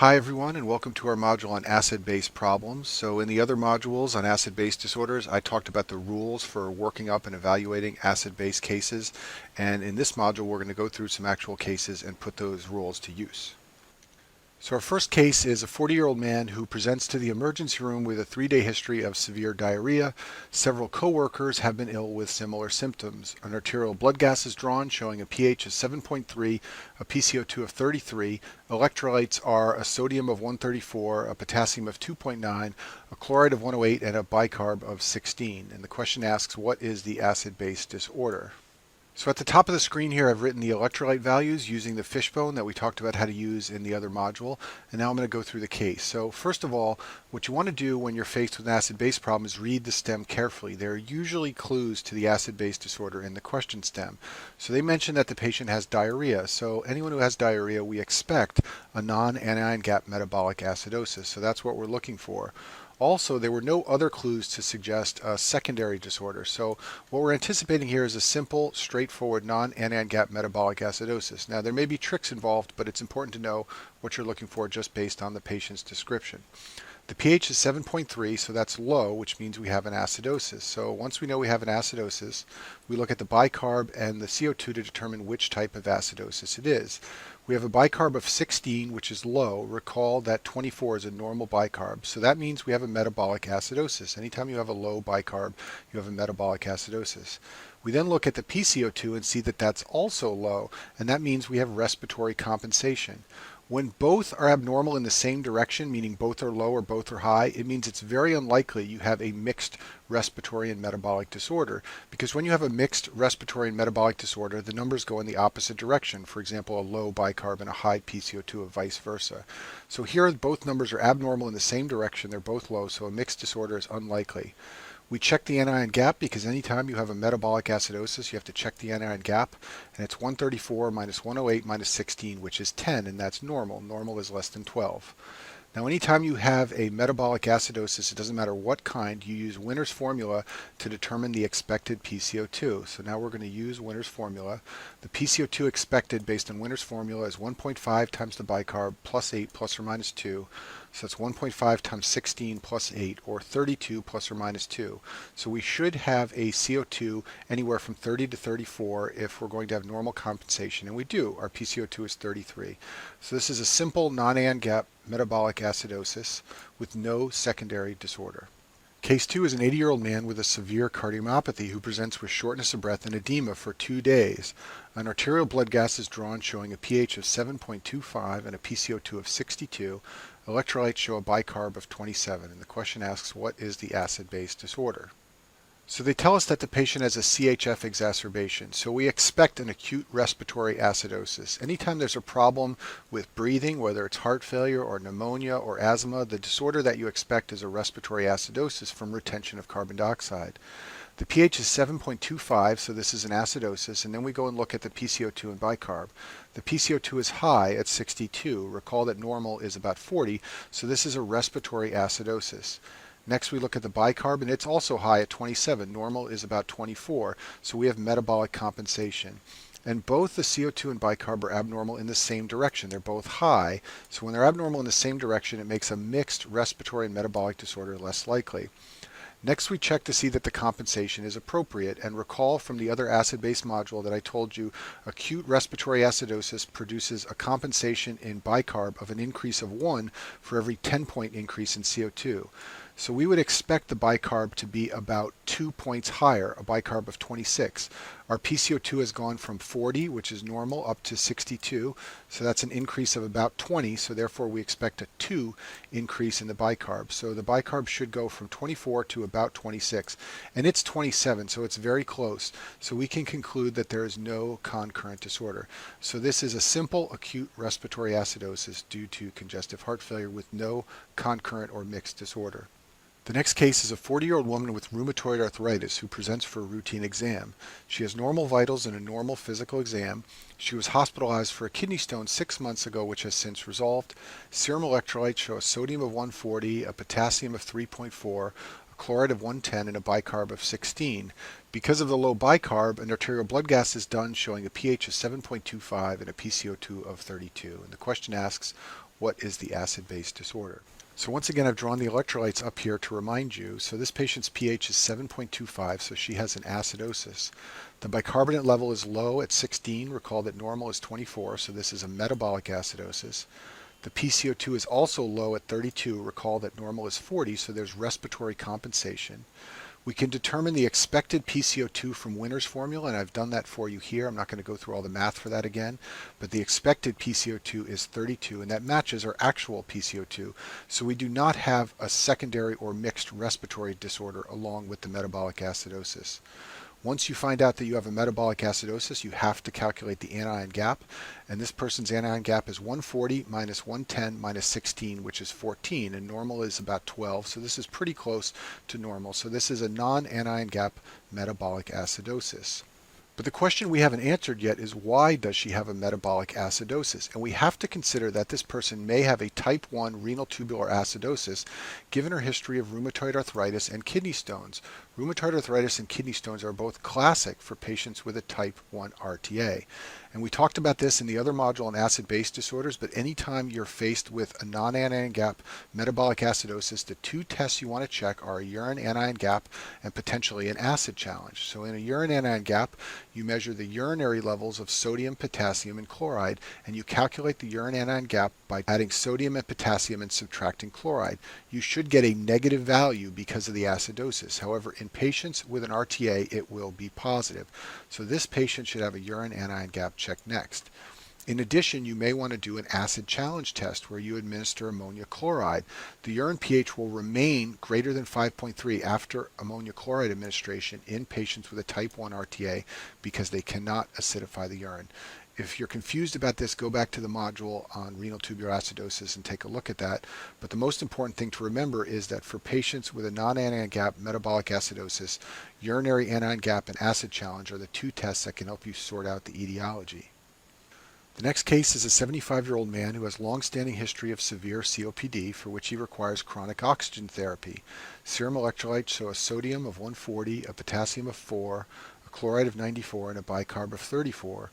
Hi everyone, and welcome to our module on acid-base problems. So in the other modules on acid-base disorders, I talked about the rules for working up and evaluating acid-base cases, and in this module we're going to go through some actual cases and put those rules to use. So our first case is a 40-year-old man who presents to the emergency room with a 3-day history of severe diarrhea. Several coworkers have been ill with similar symptoms. An arterial blood gas is drawn showing a pH of 7.3, a PCO2 of 33. Electrolytes are a sodium of 134, a potassium of 2.9, a chloride of 108, and a bicarb of 16. And the question asks, what is the acid-base disorder? So at the top of the screen here, I've written the electrolyte values using the fishbone that we talked about how to use in the other module. And now I'm going to go through the case. So first of all, what you want to do when you're faced with an acid-base problem is read the stem carefully. There are usually clues to the acid-base disorder in the question stem. So they mention that the patient has diarrhea. So anyone who has diarrhea, we expect a non-anion gap metabolic acidosis. So that's what we're looking for. Also, there were no other clues to suggest a secondary disorder. So what we're anticipating here is a simple, straightforward non-anion gap metabolic acidosis. Now, there may be tricks involved, but it's important to know what you're looking for just based on the patient's description. The pH is 7.3, so that's low, which means we have an acidosis. So once we know we have an acidosis, we look at the bicarb and the CO2 to determine which type of acidosis it is. We have a bicarb of 16, which is low. Recall that 24 is a normal bicarb, so that means we have a metabolic acidosis. Anytime you have a low bicarb, you have a metabolic acidosis. We then look at the PCO2 and see that that's also low, and that means we have respiratory compensation. When both are abnormal in the same direction, meaning both are low or both are high, it means it's very unlikely you have a mixed respiratory and metabolic disorder. Because when you have a mixed respiratory and metabolic disorder, the numbers go in the opposite direction. For example, a low bicarb and a high PCO2 or vice versa. So here both numbers are abnormal in the same direction. They're both low, so a mixed disorder is unlikely. We check the anion gap because anytime you have a metabolic acidosis, you have to check the anion gap, and it's 134 minus 108 minus 16, which is 10, and that's normal. Normal is less than 12. Now, anytime you have a metabolic acidosis, it doesn't matter what kind, you use Winner's formula to determine the expected PCO2. So now we're going to use Winner's formula. The PCO2 expected based on Winner's formula is 1.5 times the bicarb plus 8 plus or minus 2. So that's 1.5 times 16 plus 8, or 32 plus or minus 2. So we should have a CO2 anywhere from 30 to 34 if we're going to have normal compensation, and we do. Our PCO2 is 33. So this is a simple non-anion gap metabolic acidosis with no secondary disorder. Case 2 is an 80-year-old man with a severe cardiomyopathy who presents with shortness of breath and edema for 2 days. An arterial blood gas is drawn showing a pH of 7.25 and a PCO2 of 62. Electrolytes show a bicarb of 27, and the question asks, what is the acid-base disorder? So they tell us that the patient has a CHF exacerbation, so we expect an acute respiratory acidosis. Anytime there's a problem with breathing, whether it's heart failure or pneumonia or asthma, the disorder that you expect is a respiratory acidosis from retention of carbon dioxide. The pH is 7.25, so this is an acidosis, and then we go and look at the PCO2 and bicarb. The PCO2 is high at 62. Recall that normal is about 40, so this is a respiratory acidosis. Next, we look at the bicarb, and it's also high at 27. Normal is about 24, so we have metabolic compensation. And both the CO2 and bicarb are abnormal in the same direction. They're both high, so when they're abnormal in the same direction, it makes a mixed respiratory and metabolic disorder less likely. Next, we check to see that the compensation is appropriate, and recall from the other acid-base module that I told you acute respiratory acidosis produces a compensation in bicarb of an increase of 1 for every 10-point increase in CO2. So we would expect the bicarb to be about 2 points higher, a bicarb of 26. Our PCO2 has gone from 40, which is normal, up to 62. So that's an increase of about 20. So therefore we expect a 2 increase in the bicarb. So the bicarb should go from 24 to about 26. And it's 27, so it's very close. So we can conclude that there is no concurrent disorder. So this is a simple acute respiratory acidosis due to congestive heart failure with no concurrent or mixed disorder. The next case is a 40-year-old woman with rheumatoid arthritis who presents for a routine exam. She has normal vitals and a normal physical exam. She was hospitalized for a kidney stone 6 months ago, which has since resolved. Serum electrolytes show a sodium of 140, a potassium of 3.4, a chloride of 110, and a bicarb of 16. Because of the low bicarb, an arterial blood gas is done showing a pH of 7.25 and a PCO2 of 32. And the question asks, What is the acid-base disorder? So once again, I've drawn the electrolytes up here to remind you. So this patient's pH is 7.25, so she has an acidosis. The bicarbonate level is low at 16. Recall that normal is 24, so this is a metabolic acidosis. The PCO2 is also low at 32. Recall that normal is 40, so there's respiratory compensation. We can determine the expected PCO2 from Winner's formula, and I've done that for you here. I'm not going to go through all the math for that again, but the expected PCO2 is 32, and that matches our actual PCO2. So we do not have a secondary or mixed respiratory disorder along with the metabolic acidosis. Once you find out that you have a metabolic acidosis, you have to calculate the anion gap, and this person's anion gap is 140 minus 110 minus 16, which is 14, and normal is about 12, so this is pretty close to normal. So this is a non-anion gap metabolic acidosis. But the question we haven't answered yet is, why does she have a metabolic acidosis? And we have to consider that this person may have a type 1 renal tubular acidosis given her history of rheumatoid arthritis and kidney stones. Rheumatoid arthritis and kidney stones are both classic for patients with a type 1 RTA. And we talked about this in the other module on acid-base disorders, but anytime you're faced with a non-anion gap metabolic acidosis, the two tests you want to check are a urine anion gap and potentially an acid challenge. So in a urine anion gap, you measure the urinary levels of sodium, potassium, and chloride, and you calculate the urine anion gap by adding sodium and potassium and subtracting chloride. You should get a negative value because of the acidosis. However, in patients with an RTA, it will be positive. So this patient should have a urine anion gap check next. In addition, you may want to do an acid challenge test where you administer ammonia chloride. The urine pH will remain greater than 5.3 after ammonia chloride administration in patients with a type 1 RTA because they cannot acidify the urine. If you're confused about this, go back to the module on renal tubular acidosis and take a look at that. But the most important thing to remember is that for patients with a non-anion gap metabolic acidosis, urinary anion gap and acid challenge are the two tests that can help you sort out the etiology. The next case is a 75-year-old man who has long-standing history of severe COPD for which he requires chronic oxygen therapy. Serum electrolytes show a sodium of 140, a potassium of 4, a chloride of 94, and a bicarb of 34.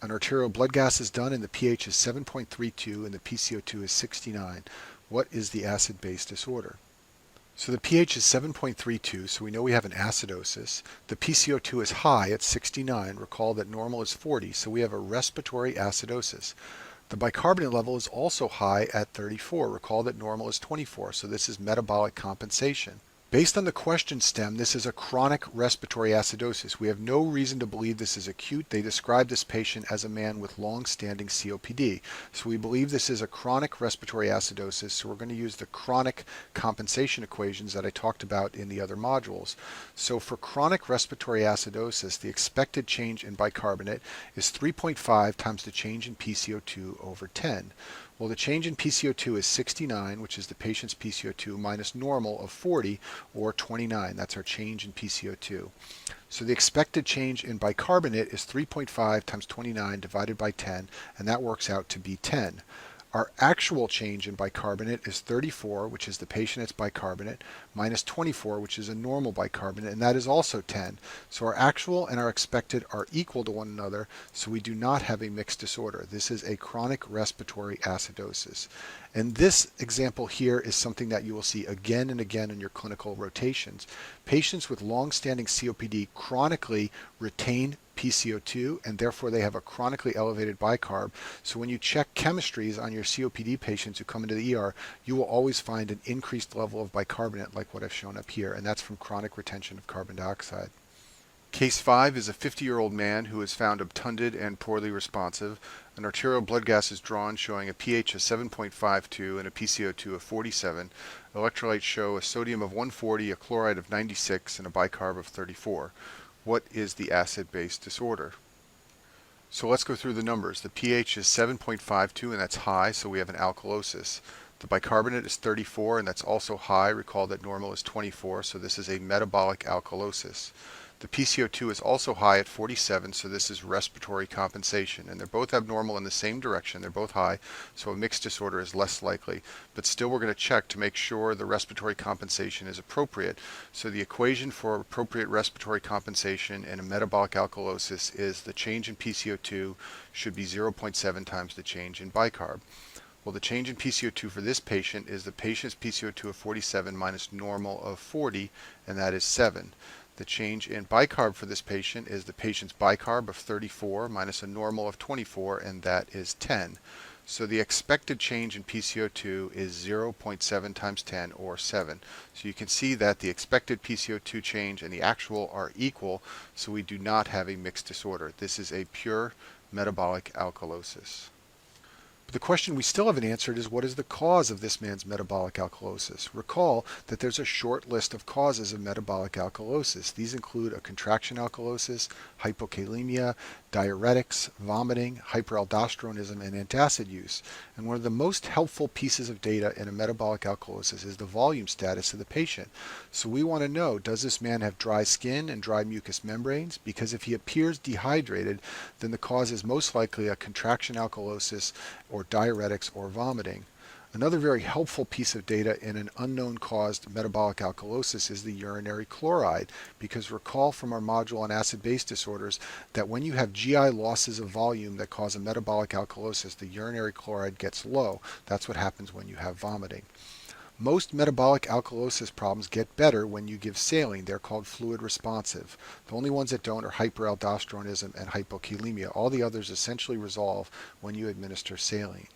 An arterial blood gas is done and the pH is 7.32 and the PCO2 is 69. What is the acid-base disorder? So the pH is 7.32, so we know we have an acidosis. The PCO2 is high at 69. Recall that normal is 40, so we have a respiratory acidosis. The bicarbonate level is also high at 34. Recall that normal is 24, so this is metabolic compensation. Based on the question stem, this is a chronic respiratory acidosis. We have no reason to believe this is acute. They describe this patient as a man with long-standing COPD. So we believe this is a chronic respiratory acidosis, so we're going to use the chronic compensation equations that I talked about in the other modules. So for chronic respiratory acidosis, the expected change in bicarbonate is 3.5 times the change in PCO2 over 10. Well, the change in PCO2 is 69, which is the patient's PCO2, minus normal of 40, or 29. That's our change in PCO2. So the expected change in bicarbonate is 3.5 times 29 divided by 10, and that works out to be 10. Our actual change in bicarbonate is 34, which is the patient's bicarbonate, minus 24, which is a normal bicarbonate, and that is also 10. So our actual and our expected are equal to one another, so we do not have a mixed disorder. This is a chronic respiratory acidosis. And this example here is something that you will see again and again in your clinical rotations. Patients with long-standing COPD chronically retain PCO2 and therefore they have a chronically elevated bicarb. So when you check chemistries on your COPD patients who come into the ER, you will always find an increased level of bicarbonate like what I've shown up here, and that's from chronic retention of carbon dioxide. Case 5 is a 50-year-old man who is found obtunded and poorly responsive. An arterial blood gas is drawn showing a pH of 7.52 and a PCO2 of 47. Electrolytes show a sodium of 140, a chloride of 96, and a bicarb of 34. What is the acid-base disorder? So let's go through the numbers. The pH is 7.52 and that's high, so we have an alkalosis. The bicarbonate is 34 and that's also high. Recall that normal is 24, so this is a metabolic alkalosis. The PCO2 is also high at 47, so this is respiratory compensation. And they're both abnormal in the same direction. They're both high, so a mixed disorder is less likely. But still we're going to check to make sure the respiratory compensation is appropriate. So the equation for appropriate respiratory compensation in a metabolic alkalosis is the change in PCO2 should be 0.7 times the change in bicarb. Well, the change in PCO2 for this patient is the patient's PCO2 of 47 minus normal of 40, and that is 7. The change in bicarb for this patient is the patient's bicarb of 34 minus a normal of 24, and that is 10. So the expected change in PCO2 is 0.7 times 10, or 7. So you can see that the expected PCO2 change and the actual are equal, so we do not have a mixed disorder. This is a pure metabolic alkalosis. But the question we still haven't answered is, what is the cause of this man's metabolic alkalosis? Recall that there's a short list of causes of metabolic alkalosis. These include a contraction alkalosis, hypokalemia, diuretics, vomiting, hyperaldosteronism, and antacid use. And one of the most helpful pieces of data in a metabolic alkalosis is the volume status of the patient. So we want to know, does this man have dry skin and dry mucous membranes? Because if he appears dehydrated, then the cause is most likely a contraction alkalosis or diuretics or vomiting. Another very helpful piece of data in an unknown caused metabolic alkalosis is the urinary chloride, because recall from our module on acid-base disorders that when you have GI losses of volume that cause a metabolic alkalosis, the urinary chloride gets low. That's what happens when you have vomiting. Most metabolic alkalosis problems get better when you give saline. They're called fluid responsive. The only ones that don't are hyperaldosteronism and hypokalemia. All the others essentially resolve when you administer saline.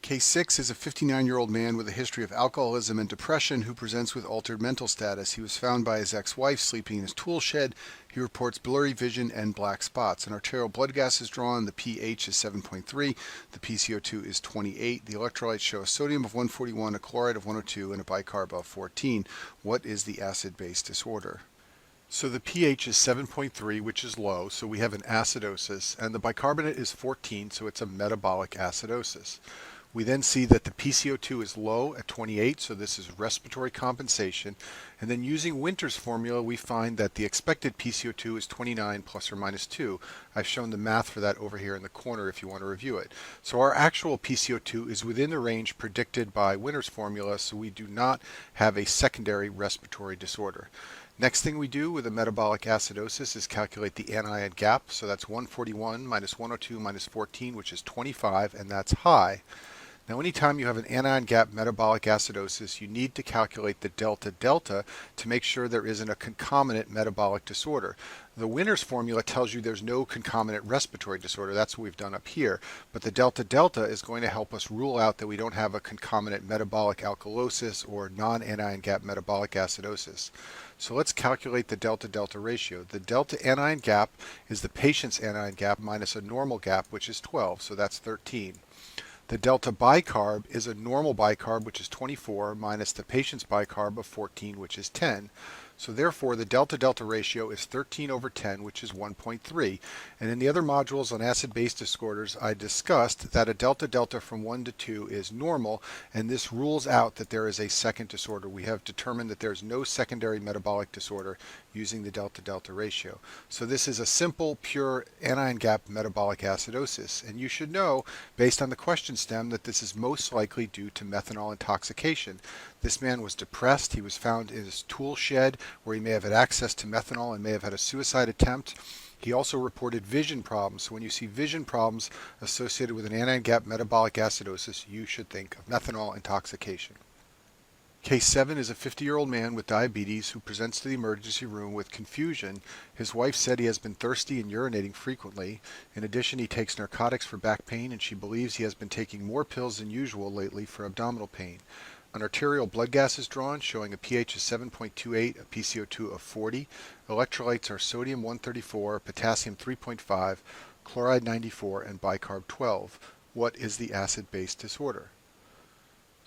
Case 6 is a 59-year-old man with a history of alcoholism and depression who presents with altered mental status. He was found by his ex-wife sleeping in his tool shed. He reports blurry vision and black spots. An arterial blood gas is drawn. The pH is 7.3. The PCO2 is 28. The electrolytes show a sodium of 141, a chloride of 102, and a bicarb of 14. What is the acid-base disorder? So the pH is 7.3, which is low, so we have an acidosis, and the bicarbonate is 14, so it's a metabolic acidosis. We then see that the PCO2 is low at 28, so this is respiratory compensation. And then using Winter's formula, we find that the expected PCO2 is 29 plus or minus 2. I've shown the math for that over here in the corner if you want to review it. So our actual PCO2 is within the range predicted by Winter's formula, so we do not have a secondary respiratory disorder. Next thing we do with a metabolic acidosis is calculate the anion gap. So that's 141 minus 102 minus 14, which is 25, and that's high. Now, anytime you have an anion gap metabolic acidosis, you need to calculate the delta-delta to make sure there isn't a concomitant metabolic disorder. The Winter's formula tells you there's no concomitant respiratory disorder. That's what we've done up here. But the delta-delta is going to help us rule out that we don't have a concomitant metabolic alkalosis or non-anion gap metabolic acidosis. So let's calculate the delta-delta ratio. The delta anion gap is the patient's anion gap minus a normal gap, which is 12, so that's 13. The delta bicarb is a normal bicarb, which is 24, minus the patient's bicarb of 14, which is 10. So therefore, the delta-delta ratio is 13 over 10, which is 1.3. And in the other modules on acid-base disorders, I discussed that a delta-delta from 1 to 2 is normal, and this rules out that there is a second disorder. We have determined that there's no secondary metabolic disorder using the delta-delta ratio. So this is a simple, pure anion gap metabolic acidosis. And you should know, based on the question stem, that this is most likely due to methanol intoxication. This man was depressed. He was found in his tool shed where he may have had access to methanol and may have had a suicide attempt. He also reported vision problems. So when you see vision problems associated with an anion gap metabolic acidosis, you should think of methanol intoxication. Case 7 is a 50-year-old man with diabetes who presents to the emergency room with confusion. His wife said he has been thirsty and urinating frequently. In addition, he takes narcotics for back pain, and she believes he has been taking more pills than usual lately for abdominal pain. An arterial blood gas is drawn showing a pH of 7.28, a PCO2 of 40. Electrolytes are sodium 134, potassium 3.5, chloride 94, and bicarb 12. What is the acid-base disorder?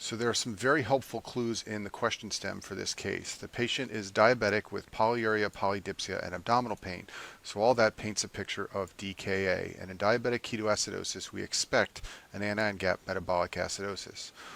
So there are some very helpful clues in the question stem for this case. The patient is diabetic with polyuria, polydipsia, and abdominal pain. So all that paints a picture of DKA. And in diabetic ketoacidosis, we expect an anion gap metabolic acidosis.